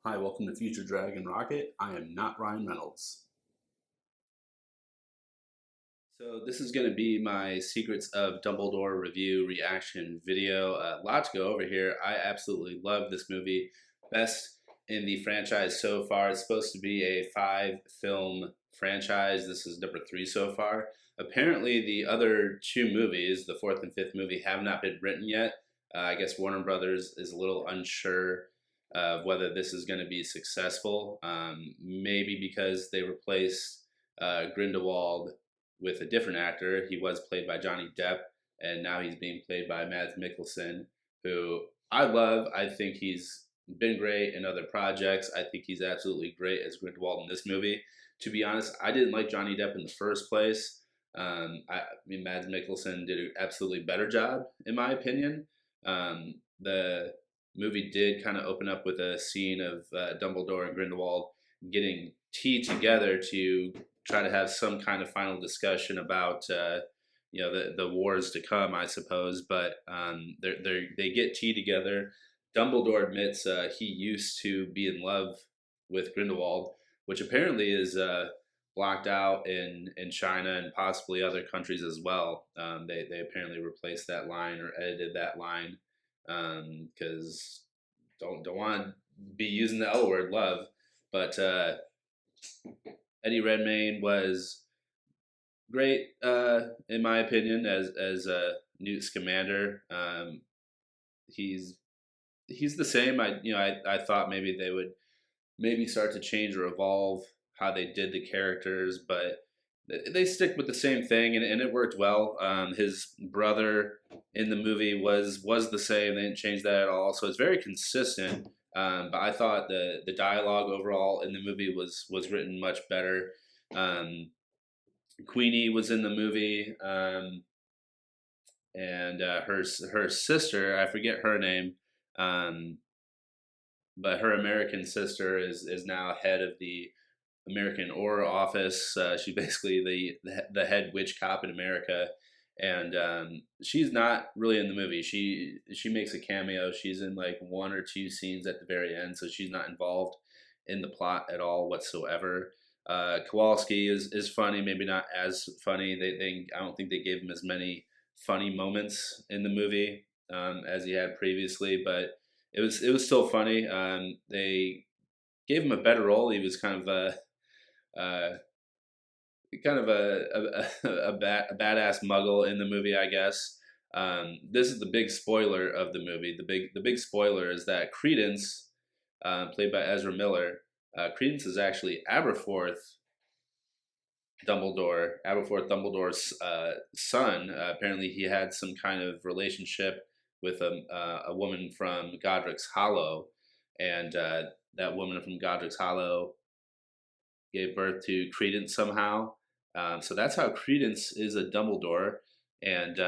Hi, welcome to Future Dragon Rocket. I am not Ryan Reynolds. So this is going to be my Secrets of Dumbledore review reaction video. A lot to go over here. I absolutely love this movie. Best in the franchise so far. It's supposed to be a 5-film franchise. This is number 3 so far. Apparently the other 2 movies, the 4th and 5th movie, have not been written yet. I guess Warner Brothers is a little unsure of whether this is going to be successful. Maybe because they replaced Grindelwald with a different actor. He was played by Johnny Depp, and now he's being played by Mads Mikkelsen, who I love. I think he's been great in other projects. I think he's absolutely great as Grindelwald in this movie. To be honest, I didn't like Johnny Depp in the first place. I mean, Mads Mikkelsen did an absolutely better job, in my opinion. The movie did kind of open up with a scene of Dumbledore and Grindelwald getting tea together to try to have some kind of final discussion about the wars to come, I suppose. But they get tea together. Dumbledore admits he used to be in love with Grindelwald, which apparently is blocked out in China and possibly other countries as well. They apparently replaced that line or edited that line because don't want to be using the L word, love. But Eddie Redmayne was great, in my opinion, as Newt Scamander. He's the same. I thought maybe they would maybe start to change or evolve how they did the characters, but they stick with the same thing, and it worked well. His brother in the movie was the same. They didn't change that at all, so it's very consistent. But I thought the dialogue overall in the movie was written much better. Queenie was in the movie, and her sister, I forget her name, but her American sister is now head of the American Horror Office. She's basically the head witch cop in America, and she's not really in the movie. She makes a cameo. She's in like 1 or 2 scenes at the very end, so she's not involved in the plot at all whatsoever. Kowalski is funny, maybe not as funny. I don't think they gave him as many funny moments in the movie as he had previously, but it was still funny. They gave him a better role. He was kind of uh, a badass muggle in the movie, I guess. This is the big spoiler of the movie. The big spoiler is that Credence, played by Ezra Miller, Credence is actually Aberforth Dumbledore's son. Apparently, he had some kind of relationship with a woman from Godric's Hollow, and that woman from Godric's Hollow gave birth to Credence somehow. So that's how Credence is a Dumbledore, and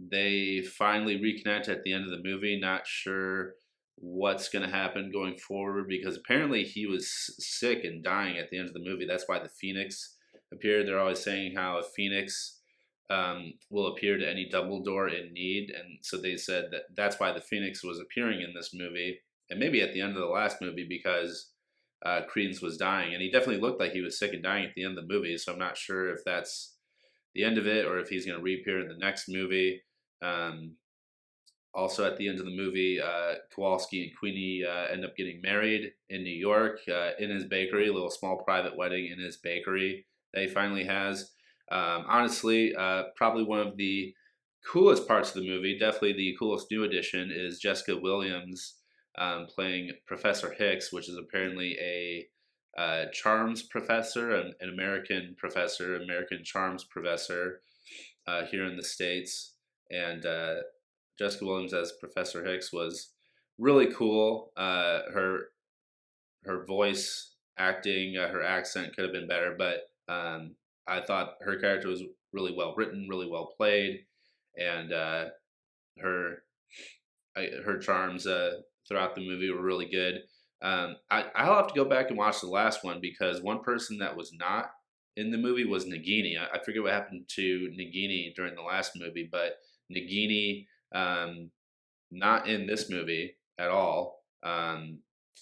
they finally reconnect at the end of the movie. Not sure what's going to happen going forward because apparently he was sick and dying at the end of the movie. That's why the Phoenix appeared. They're always saying how a Phoenix will appear to any Dumbledore in need, and so they said that's why the Phoenix was appearing in this movie, and maybe at the end of the last movie because Credence was dying, and he definitely looked like he was sick and dying at the end of the movie. So I'm not sure if that's the end of it or if he's going to reappear in the next movie. Also, at the end of the movie, Kowalski and Queenie end up getting married in New York in his bakery, a little small private wedding in his bakery that he finally has. Honestly, probably one of the coolest parts of the movie, definitely the coolest new addition, is Jessica Williams playing Professor Hicks, which is apparently a charms professor, an American professor, American charms professor here in the States. And Jessica Williams as Professor Hicks was really cool. Her voice acting, her accent could have been better, but I thought her character was really well written, really well played, and her her charms throughout the movie were really good. I'll have to go back and watch the last one because one person that was not in the movie was Nagini. I forget what happened to Nagini during the last movie, but Nagini not in this movie at all.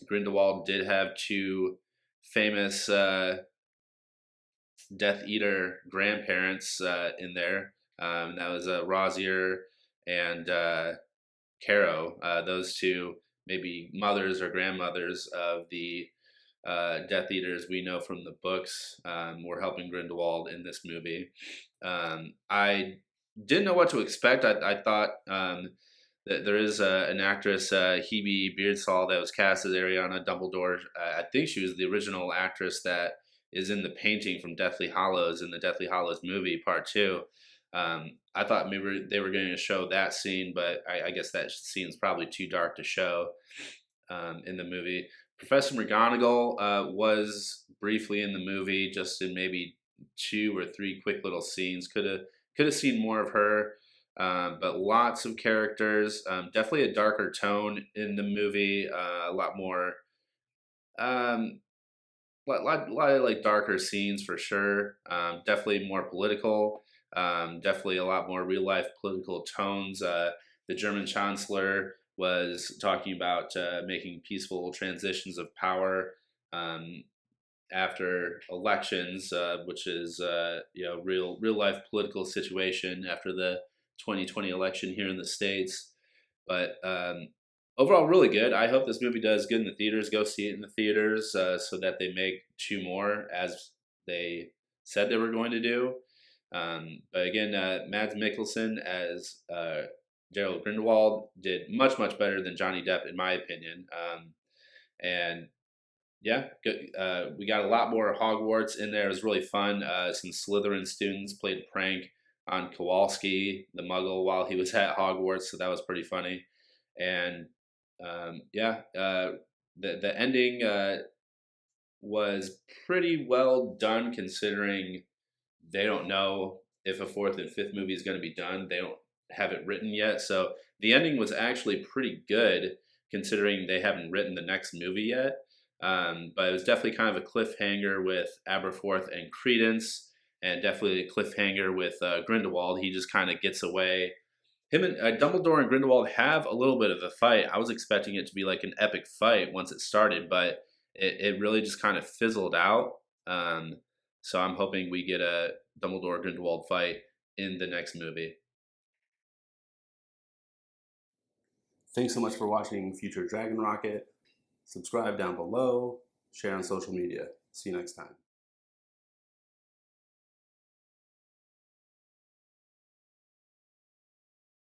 Grindelwald did have two famous Death Eater grandparents in there. That was Rosier and Caro. Those two, maybe mothers or grandmothers of the Death Eaters we know from the books, were helping Grindelwald in this movie. I didn't know what to expect. I thought that there is an actress, Hebe Beardsall, that was cast as Ariana Dumbledore. I think she was the original actress that is in the painting from Deathly Hallows in the Deathly Hallows movie Part Two. I thought maybe they were going to show that scene, but I guess that scene's probably too dark to show in the movie. Professor McGonagall was briefly in the movie, just in maybe two or three quick little scenes. Could have seen more of her, but lots of characters. Definitely a darker tone in the movie. A lot more. Lot of like darker scenes for sure. Definitely more political. Definitely a lot more real life political tones. The German Chancellor was talking about making peaceful transitions of power after elections, which is real life political situation after the 2020 election here in the States. But overall, really good. I hope this movie does good in the theaters. Go see it in the theaters so that they make two more as they said they were going to do. But again, Mads Mikkelsen as Gerald Grindelwald did much better than Johnny Depp, in my opinion. And yeah, good. We got a lot more Hogwarts in there. It was really fun. Some Slytherin students played a prank on Kowalski, the Muggle, while he was at Hogwarts, so that was pretty funny. And the ending was pretty well done considering they don't know if a fourth and fifth movie is going to be done. They don't have it written yet, so the ending was actually pretty good considering they haven't written the next movie yet. But it was definitely kind of a cliffhanger with Aberforth and Credence, and definitely a cliffhanger with Grindelwald. He just kind of gets away. Him and Dumbledore and Grindelwald have a little bit of a fight. I was expecting it to be like an epic fight once it started, but it really just kind of fizzled out. So I'm hoping we get a Dumbledore Grindelwald fight in the next movie. Thanks so much for watching Future Dragon Rocket. Subscribe down below, share on social media. See you next time.